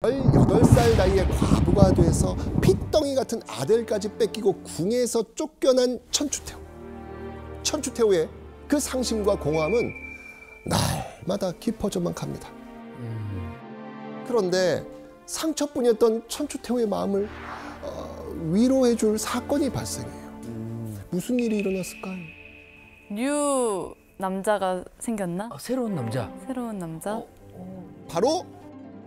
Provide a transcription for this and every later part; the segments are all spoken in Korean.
18살 나이에 과부가 돼서 핏덩이 같은 아들까지 뺏기고 궁에서 쫓겨난 천추태후. 천추태후의 그 상심과 공허함은 날마다 깊어져만 갑니다. 그런데 상처뿐이었던 천추태후의 마음을 위로해줄 사건이 발생해요. 무슨 일이 일어났을까요? 뉴 남자가 생겼나? 새로운 남자. 새로운 남자? 바로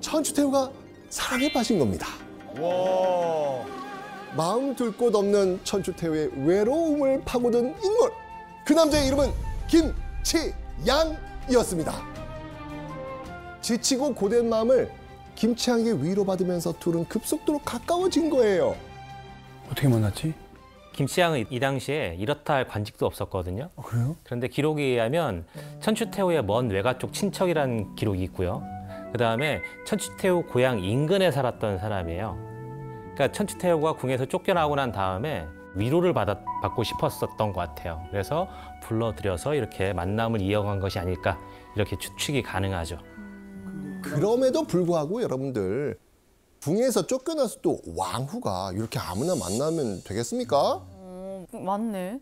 천추태후가 사랑에 빠진 겁니다. 와. 마음 둘 곳 없는 천추태후의 외로움을 파고든 인물. 그 남자의 이름은 김치양이었습니다. 지치고 고된 마음을 김치양에게 위로받으면서 둘은 급속도로 가까워진 거예요. 어떻게 만났지? 김치양은 이 당시에 이렇다 할 관직도 없었거든요. 그래요? 그런데 기록에 의하면 천추태후의 먼 외가 쪽 친척이라는 기록이 있고요. 그다음에 천추태후 고향 인근에 살았던 사람이에요. 그러니까 천추태후가 궁에서 쫓겨나고 난 다음에 위로를 받고 싶었었던 것 같아요. 그래서 불러들여서 이렇게 만남을 이어간 것이 아닐까 이렇게 추측이 가능하죠. 그럼에도 불구하고 여러분들, 궁에서 쫓겨나서 또 왕후가 이렇게 아무나 만나면 되겠습니까? 맞네.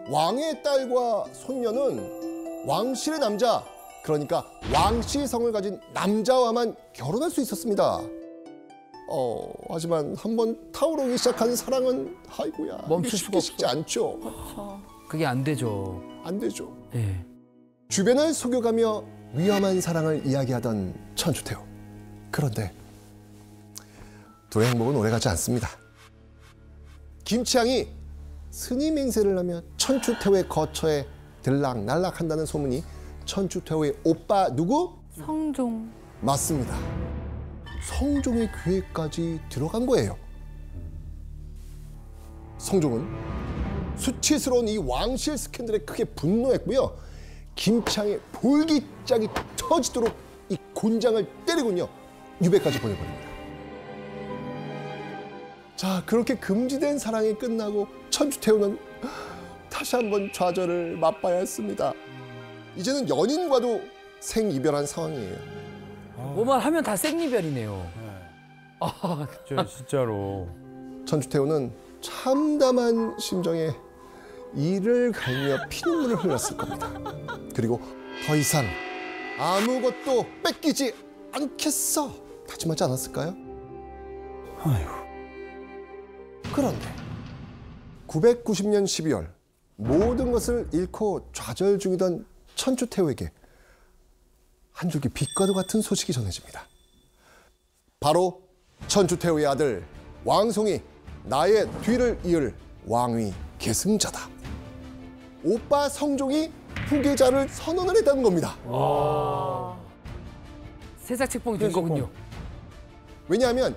왕의 딸과 손녀는 왕실의 남자, 그러니까 왕씨성을 가진 남자와만 결혼할 수 있었습니다. 하지만 한번 타오르기 시작한 사랑은 아이고야, 멈출 수가 쉽지 않죠. 그게 안 되죠. 안 되죠. 예. 주변을 속여가며 위험한 사랑을 이야기하던 천추태후. 그런데 둘의 행복은 오래가지 않습니다. 김치양이 스님 행세를 하며 천추태후의 거처에 들락날락한다는 소문이 천추태후의 오빠 누구? 성종. 맞습니다. 성종의 귀에까지 들어간 거예요. 성종은 수치스러운 이 왕실 스캔들에 크게 분노했고요. 김치양의 볼기짝이 터지도록 이 곤장을 때리군요. 유배까지 보내버립니다. 자, 그렇게 금지된 사랑이 끝나고 천추태후는 다시 한번 좌절을 맛봐야 했습니다. 이제는 연인과도 생이별한 상황이에요. 뭐만 하면 다 생이별이네요. 진짜로. 천추태후는 참담한 심정에 이를 갈며 피눈물을 흘렸을 겁니다. 그리고 더 이상 아무것도 뺏기지 않겠어 다짐하지 않았을까요? 아이고. 그런데 990년 12월 모든 것을 잃고 좌절 중이던 천추태후에게 한 줄기 빛과도 같은 소식이 전해집니다. 바로 천추태후의 아들 왕송이 나의 뒤를 이을 왕위 계승자다. 오빠 성종이 후계자를 선언을 했다는 겁니다. 세상 책봉이 된 거군요. 왜냐하면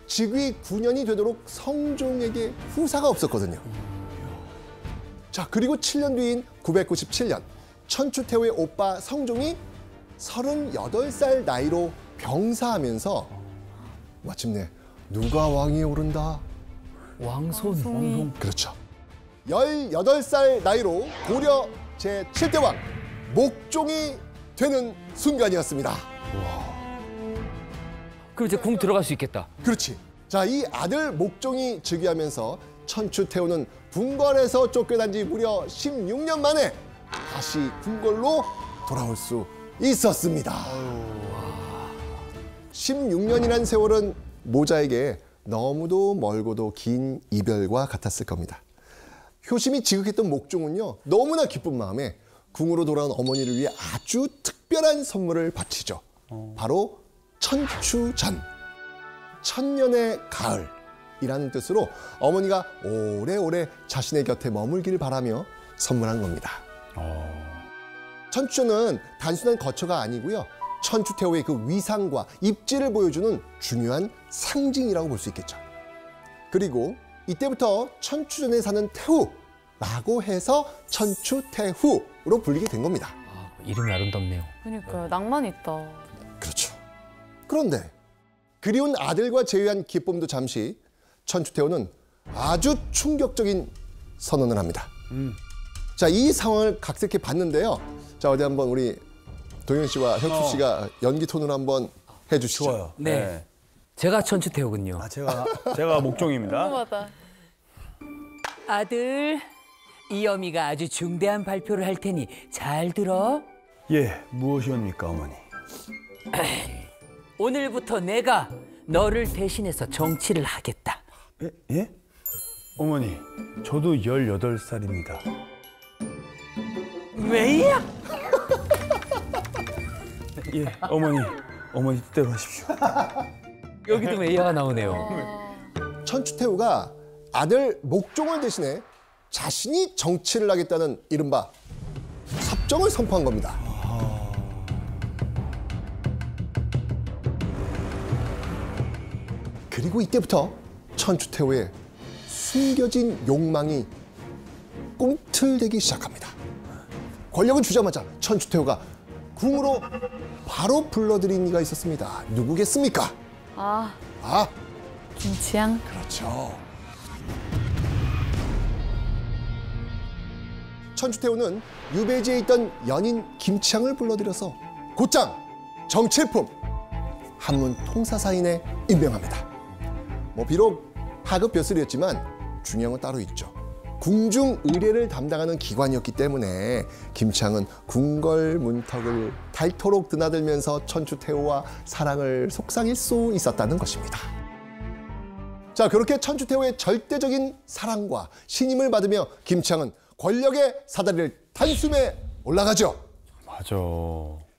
즉위 9년이 되도록 성종에게 후사가 없었거든요. 자, 그리고 7년 뒤인 997년 천추태후의 오빠 성종이 38살 나이로 병사하면서 마침내 누가 왕위에 오른다? 왕손. 그렇죠. 18살 나이로 고려 제7대 왕 목종이 되는 순간이었습니다. 그럼 이제 궁 들어갈 수 있겠다. 그렇지. 자, 이 아들 목종이 즉위하면서 천추태후는 궁궐에서 쫓겨난 지 무려 16년 만에 다시 궁궐로 돌아올 수 있었습니다. 16년이란 세월은 모자에게 너무도 멀고도 긴 이별과 같았을 겁니다. 효심이 지극했던 목종은요, 너무나 기쁜 마음에 궁으로 돌아온 어머니를 위해 아주 특별한 선물을 바치죠. 바로 천추전, 천년의 가을이라는 뜻으로 어머니가 오래오래 자신의 곁에 머물기를 바라며 선물한 겁니다. 천추전은 단순한 거처가 아니고요, 천추태후의 그 위상과 입지를 보여주는 중요한 상징이라고 볼 수 있겠죠. 그리고 이때부터 천추전에 사는 태후라고 해서 천추태후로 불리게 된 겁니다. 이름이 아름답네요. 그러니까요. 낭만 있다. 그렇죠. 그런데 그리운 아들과 재회한 기쁨도 잠시 천추태후는 아주 충격적인 선언을 합니다. 자, 이 상황을 각색해 봤는데요. 자, 어디 한번 우리 동현 씨와 혁수 씨가 연기 톤으로 한번 해주시죠. 좋아요. 네. 제가 천추태우군요. 아, 제가 목종입니다. 궁금하다. 아들, 이 어미가 아주 중대한 발표를 할 테니 잘 들어. 예, 무엇이옵니까, 어머니? 오늘부터 내가 너를 대신해서 정치를 하겠다. 예? 어머니, 저도 18살입니다. 왜야? 예, 어머니 뜻대로 하십시오. 여기도 메이야가 나오네요. 천추태후가 아들 목종을 대신해 자신이 정치를 하겠다는 이른바 섭정을 선포한 겁니다. 그리고 이때부터 천추태후의 숨겨진 욕망이 꿈틀대기 시작합니다. 권력을 주자마자 천추태후가 궁으로 바로 불러들인 이가 있었습니다. 누구겠습니까? 아, 아, 김치향. 그렇죠. 천추태후는 유배지에 있던 연인 김치향을 불러들여서 곧장 정칠품 한문 통사사인에 임명합니다. 비록 하급 벼슬이었지만 중요한 건 따로 있죠. 궁중 의례를 담당하는 기관이었기 때문에 김치향은 궁궐 문턱을 닳도록 드나들면서 천추태후와 사랑을 속삭일 수 있었다는 것입니다. 자, 그렇게 천추태후의 절대적인 사랑과 신임을 받으며 김치향은 권력의 사다리를 단숨에 올라가죠. 맞아.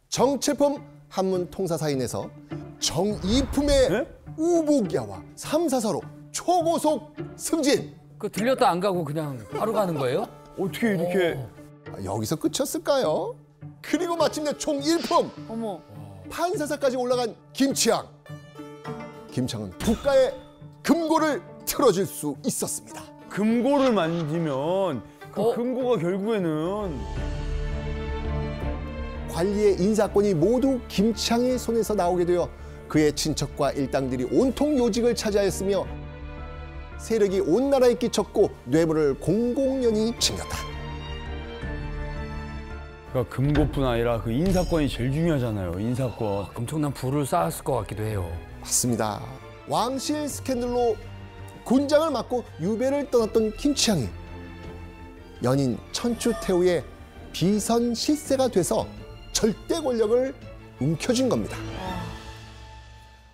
정칠품 한문 통사사인에서 정이품의 네? 우복야와 삼사사로 초고속 승진. 그 들렸다 안 가고 그냥 바로 가는 거예요? 어떻게 이렇게 여기서 끝이었을까요? 그리고 마침내 총일품 어머. 판사사까지 올라간 김치향. 김치향은 국가의 금고를 틀어줄 수 있었습니다. 금고를 만지면 그 금고가 결국에는 관리의 인사권이 모두 김치향의 손에서 나오게 되어 그의 친척과 일당들이 온통 요직을 차지하였으며 세력이 온 나라에 끼쳤고 뇌물을 공공연히 챙겼다. 그러니까 금고뿐 아니라 그 인사권이 제일 중요하잖아요. 인사권. 엄청난 부를 쌓았을 것 같기도 해요. 맞습니다. 왕실 스캔들로 곤장을 맞고 유배를 떠났던 김치향이 연인 천추태후의 비선 실세가 돼서 절대 권력을 움켜쥔 겁니다.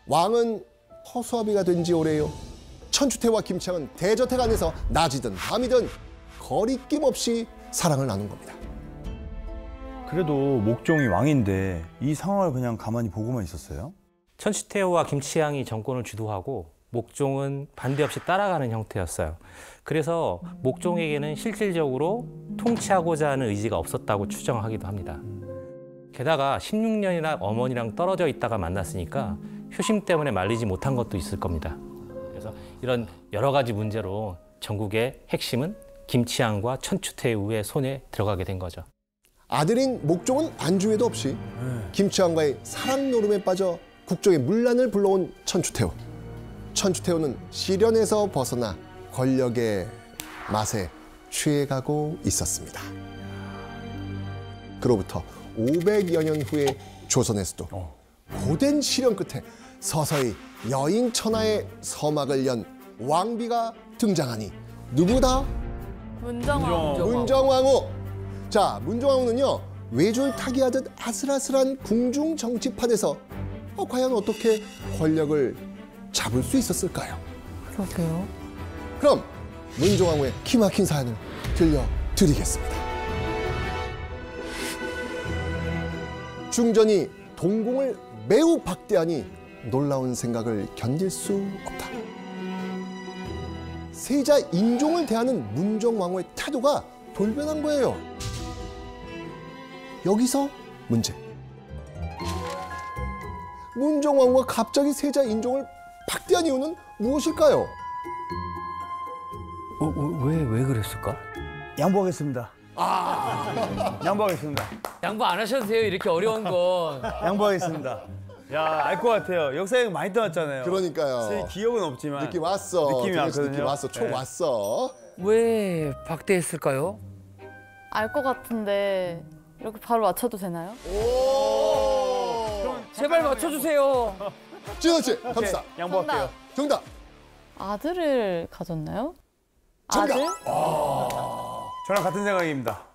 왕은 허수아비가 된 지 오래요. 천추태후와 김치향은 대저택 안에서 낮이든 밤이든 거리낌 없이 사랑을 나눈 겁니다. 그래도 목종이 왕인데 이 상황을 그냥 가만히 보고만 있었어요? 천추태후와 김치향이 정권을 주도하고 목종은 반대 없이 따라가는 형태였어요. 그래서 목종에게는 실질적으로 통치하고자 하는 의지가 없었다고 추정하기도 합니다. 게다가 16년이나 어머니랑 떨어져 있다가 만났으니까 효심 때문에 말리지 못한 것도 있을 겁니다. 그래서 이런 여러 가지 문제로 전국의 핵심은 김치향과 천추태후의 손에 들어가게 된 거죠. 아들인 목종은 안주에도 없이 김치향과의 사랑 노름에 빠져 국정의 문란을 불러온 천추태후. 천추태후는 시련에서 벗어나 권력의 맛에 취해가고 있었습니다. 그로부터 500여 년 후의 조선에서도 고된 시련 끝에 서서히 여인 천하의 서막을 연 왕비가 등장하니 누구다? 문정왕. 문정왕후. 자, 문정왕후는요 외줄타기하듯 아슬아슬한 궁중 정치판에서 과연 어떻게 권력을 잡을 수 있었을까요? 그러게요. 그럼 문정왕후의 기막힌 사연을 들려드리겠습니다. 중전이 동공을 매우 박대하니 놀라운 생각을 견딜 수 없다. 세자 인종을 대하는 문정왕후의 태도가 돌변한 거예요. 여기서 문제. 문정왕후가 갑자기 세자 인종을 박대한 이유는 무엇일까요? 왜 그랬을까? 양보하겠습니다. 양보하겠습니다. 양보 안 하셔도 돼요. 이렇게 어려운 건. 양보하겠습니다. 야, 알 것 같아요. 역사에 많이 떠났잖아요. 그러니까요. 사실 기억은 없지만 느낌 왔어. 느낌이 들려서 왔거든요. 느낌 왔어. 촉 네. 왔어. 왜 박대했을까요? 알 것 같은데 이렇게 바로 맞춰도 되나요? 제발 맞춰주세요. 지현 씨, 갑시다. 양보할게요. 정답. 아들을 가졌나요? 정답. 아들? 저랑 같은 생각입니다.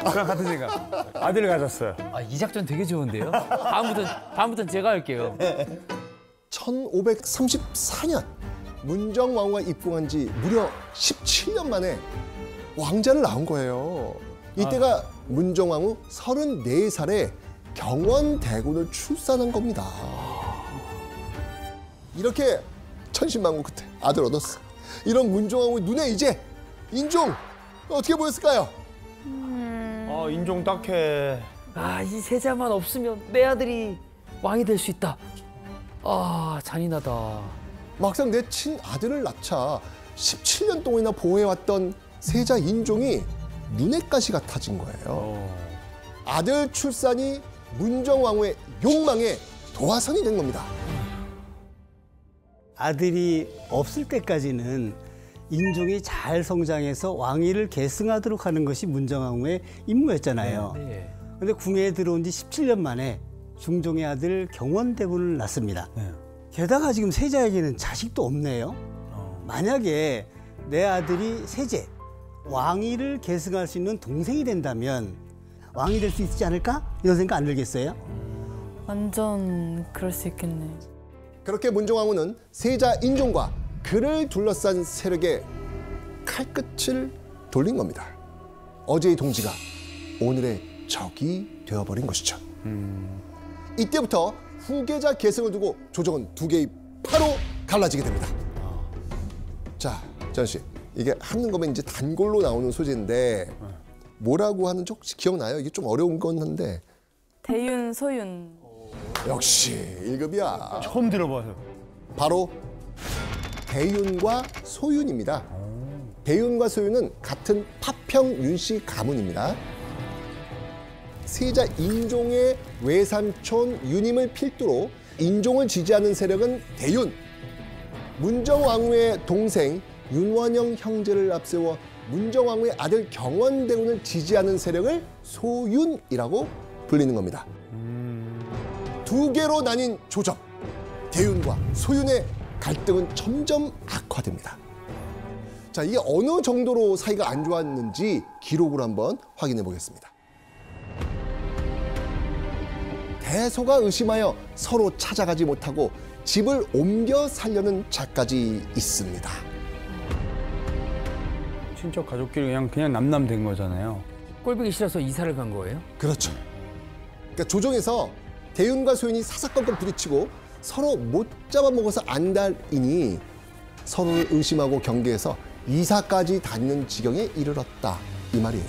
저랑 같은 생각. 아들을 가졌어요. 아, 이 작전 되게 좋은데요? 다음부터는 제가 할게요. 1534년 문정왕후가 입궁한 지 무려 17년 만에 왕자를 낳은 거예요. 이때가 문정왕후 34살에 경원대군을 출산한 겁니다. 이렇게 천신만고 끝에 아들 얻었어. 이런 문정왕후 눈에 이제 인종 어떻게 보였을까요? 아, 인종 딱해. 아, 이 세자만 없으면 내 아들이 왕이 될 수 있다. 아, 잔인하다. 막상 내 친아들을 낳자 17년 동안이나 보호해왔던 세자 인종이 눈엣가시 같아진 거예요. 아들 출산이 문정왕후의 욕망의 도화선이 된 겁니다. 아들이 없을 때까지는 인종이 잘 성장해서 왕위를 계승하도록 하는 것이 문정왕후의 임무였잖아요. 네. 그런데 궁에 들어온 지 17년 만에 중종의 아들 경원대군을 낳습니다. 네. 게다가 지금 세자에게는 자식도 없네요. 만약에 내 아들이 세제, 왕위를 계승할 수 있는 동생이 된다면 왕이 될 수 있지 않을까? 이런 생각 안 들겠어요? 완전 그럴 수 있겠네. 그렇게 문정왕후는 세자 인종과 그를 둘러싼 세력의 칼끝을 돌린 겁니다. 어제의 동지가 오늘의 적이 되어버린 것이죠. 이때부터 후계자 계승을 두고 조정은 두 개의 파로 갈라지게 됩니다. 자, 전 씨, 이게 한꺼번에 이제 단골로 나오는 소재인데 뭐라고 하는지 혹시 기억나요? 이게 좀 어려운 건 한데. 대윤, 소윤. 역시 1급이야. 처음 들어봐서. 바로 대윤과 소윤입니다. 대윤과 소윤은 같은 파평 윤씨 가문입니다. 세자 인종의 외삼촌 윤임을 필두로 인종을 지지하는 세력은 대윤, 문정왕후의 동생 윤원영 형제를 앞세워 문정왕후의 아들 경원대군을 지지하는 세력을 소윤이라고 불리는 겁니다. 두 개로 나뉜 조정, 대윤과 소윤의 갈등은 점점 악화됩니다. 자, 이게 어느 정도로 사이가 안 좋았는지 기록으로 한번 확인해 보겠습니다. 대소가 의심하여 서로 찾아가지 못하고 집을 옮겨 살려는 자까지 있습니다. 친척 가족끼리 그냥 남남 된 거잖아요. 꼴보기 싫어서 이사를 간 거예요? 그렇죠. 그러니까 조정에서 대윤과 소윤이 사사건건 부딪히고 서로 못 잡아먹어서 안달이니 서로를 의심하고 경계해서 이사까지 다니는 지경에 이르렀다 이 말이에요.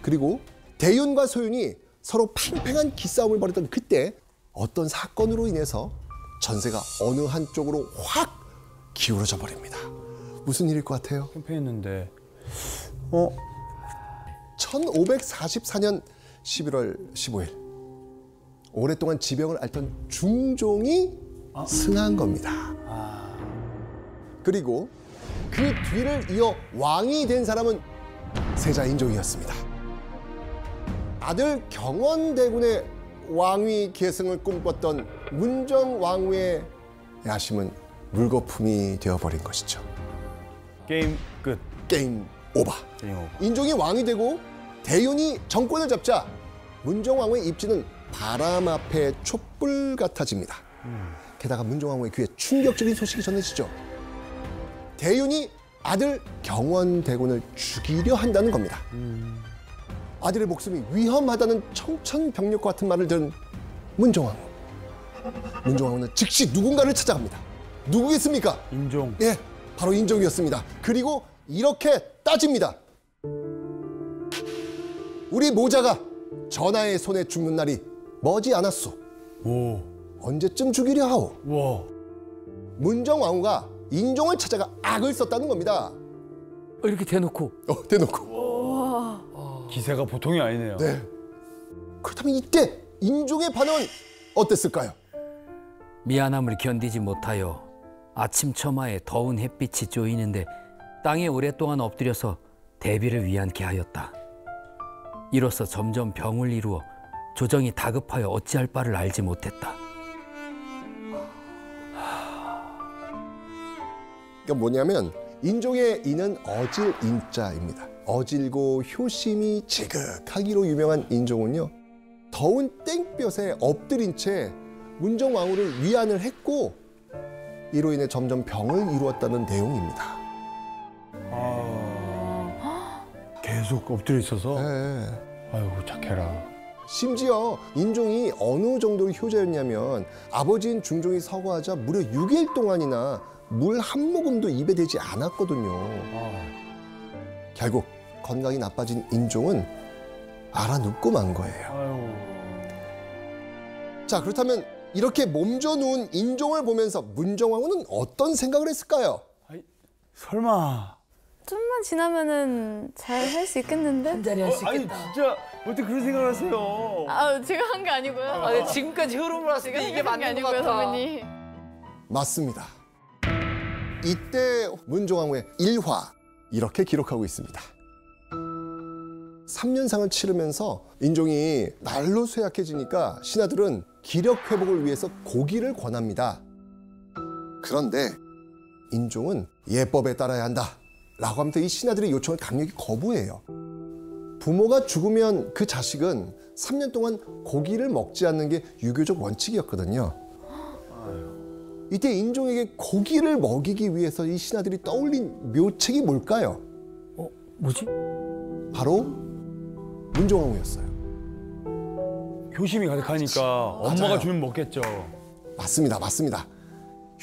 그리고 대윤과 소윤이 서로 팽팽한 기싸움을 벌였던 그때 어떤 사건으로 인해서 전세가 어느 한쪽으로 확 기울어져 버립니다. 무슨 일일 것 같아요? 캠페인했는데 1544년 11월 15일 오랫동안 지병을 앓던 중종이 승한 겁니다. 그리고 그 뒤를 이어 왕이 된 사람은 세자 인종이었습니다. 아들 경원대군의 왕위 계승을 꿈꿨던 문정왕후의 야심은 물거품이 되어버린 것이죠. 게임 끝. 게임 오버. 게임 오버. 인종이 왕이 되고 대윤이 정권을 잡자 문정왕후의 입지는 바람 앞에 촛불 같아집니다. 게다가 문정왕후의 귀에 충격적인 소식이 전해지죠. 대윤이 아들 경원대군을 죽이려 한다는 겁니다. 아들의 목숨이 위험하다는 청천벽력과 같은 말을 들은 문정왕후. 문정왕후는 즉시 누군가를 찾아갑니다. 누구겠습니까? 인종. 예, 바로 인종이었습니다. 그리고 이렇게 따집니다. 우리 모자가 전하의 손에 죽는 날이 머지 않았소. 오. 언제쯤 죽이려 하오? 와. 문정왕후가 인종을 찾아가 악을 썼다는 겁니다. 이렇게 대놓고. 대놓고. 기세가 보통이 아니네요. 네. 그렇다면 이때 인종의 반응은 어땠을까요? 미안함을 견디지 못하여 아침 처마에 더운 햇빛이 쪼이는데 땅에 오랫동안 엎드려서 대비를 위안케 하였다. 이로써 점점 병을 이루어 조정이 다급하여 어찌할 바를 알지 못했다. 그러니까 뭐냐면 인종의 인은 어질 인자입니다. 어질고 효심이 지극하기로 유명한 인종은요. 더운 땡볕에 엎드린 채 문정왕후를 위안을 했고 이로 인해 점점 병을 이루었다는 내용입니다. 계속 엎드려 있어서. 네. 아이고 착해라. 심지어 인종이 어느 정도로 효자였냐면 아버지인 중종이 서거하자 무려 6일 동안이나 물 한 모금도 입에 대지 않았거든요. 결국 건강이 나빠진 인종은 알아눕고 만 거예요. 아이고. 자, 그렇다면 이렇게 몸져 누운 인종을 보면서 문정왕후는 어떤 생각을 했을까요? 설마. 좀만 지나면은 잘 할 수 있겠는데? 한 자리 할 수 아니 있겠다. 진짜 어떻게 그런 생각을 하세요? 아, 제가 한 게 아니고요. 아, 지금까지 흐름을 봤을 제가 때 이게 생각한 게 맞는 것 아니고요, 같아. 선배님. 맞습니다. 이때 문정왕후의 일화 이렇게 기록하고 있습니다. 3년상을 치르면서 인종이 날로 쇠약해지니까 신하들은 기력 회복을 위해서 고기를 권합니다. 그런데 인종은 예법에 따라야 한다 라고 하면서 이 신하들의 요청을 강력히 거부해요. 부모가 죽으면 그 자식은 3년 동안 고기를 먹지 않는 게 유교적 원칙이었거든요. 이때 인종에게 고기를 먹이기 위해서 이 신하들이 떠올린 묘책이 뭘까요? 뭐지? 바로 문정왕후였어요. 효심이 가득하니까 엄마가 맞아요. 주면 먹겠죠. 맞습니다. 맞습니다.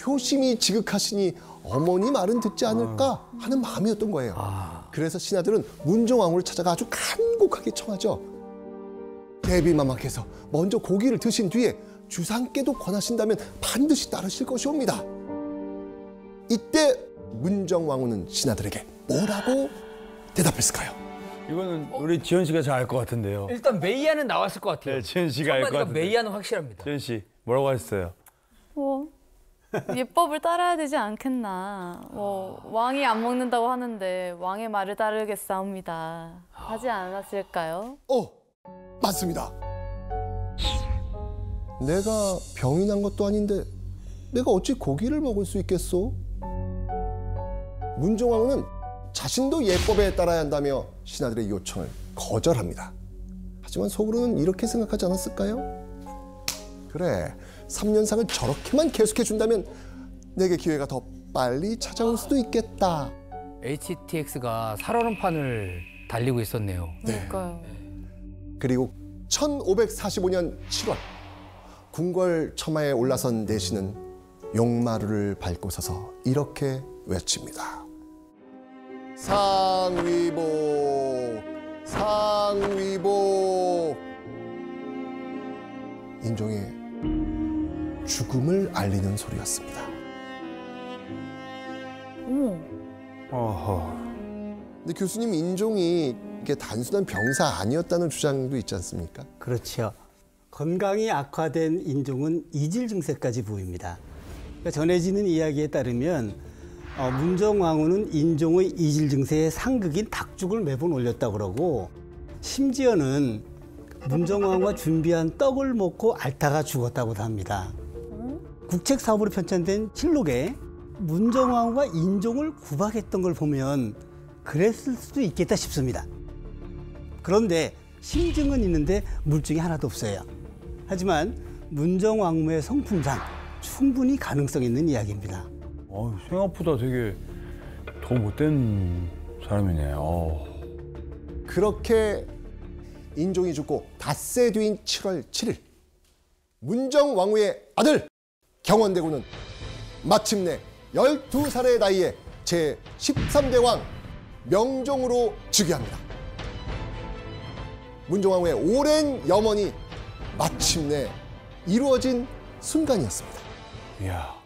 효심이 지극하시니 어머니 말은 듣지 않을까 하는 마음이었던 거예요. 그래서 신하들은 문정왕후를 찾아가 아주 간곡하게 청하죠. 대비마마께서 먼저 고기를 드신 뒤에 주상께도 권하신다면 반드시 따르실 것이옵니다. 이때 문정왕후는 신하들에게 뭐라고 대답했을까요? 이거는 우리 지현 씨가 잘 알 것 같은데요. 일단 메이아는 나왔을 것 같아요. 네, 지현 씨가 알 것 첫마디가 같은데. 메이아는 확실합니다. 지현 씨 뭐라고 하셨어요? 뭐 예법을 따라야 되지 않겠나. 뭐 왕이 안 먹는다고 하는데 왕의 말을 따르겠사옵니다. 하지 않았을까요? 맞습니다. 내가 병이 난 것도 아닌데 내가 어찌 고기를 먹을 수 있겠소? 문정왕후는 자신도 예법에 따라야 한다며 신하들의 요청을 거절합니다. 하지만 속으로는 이렇게 생각하지 않았을까요? 그래, 3년상을 저렇게만 계속해 준다면 내게 기회가 더 빨리 찾아올 수도 있겠다. HTX가 살얼음판을 달리고 있었네요. 그러니까요. 그리고 1545년 7월 궁궐 처마에 올라선 내시는 용마루를 밟고 서서 이렇게 외칩니다. 상위복, 상위복. 인종의 죽음을 알리는 소리였습니다. 어머. 어허. 근데 교수님, 인종이 이게 단순한 병사 아니었다는 주장도 있지 않습니까? 그렇죠. 건강이 악화된 인종은 이질 증세까지 보입니다. 그러니까 전해지는 이야기에 따르면 문정왕후는 인종의 이질 증세의 상극인 닭죽을 매번 올렸다고 그러고, 심지어는 문정왕후가 준비한 떡을 먹고 앓다가 죽었다고도 합니다. 국책 사업으로 편찬된 실록에 문정왕후가 인종을 구박했던 걸 보면 그랬을 수도 있겠다 싶습니다. 그런데 심증은 있는데 물증이 하나도 없어요. 하지만 문정왕후의 성품상 충분히 가능성 있는 이야기입니다. 생각보다 되게 더 못된 사람이네. 그렇게 인종이 죽고 닷새 뒤인 7월 7일 문정왕후의 아들 경원대군은 마침내 12살의 나이에 제13대 왕 명종으로 즉위합니다. 문정왕후의 오랜 염원이 마침내 이루어진 순간이었습니다. 이야.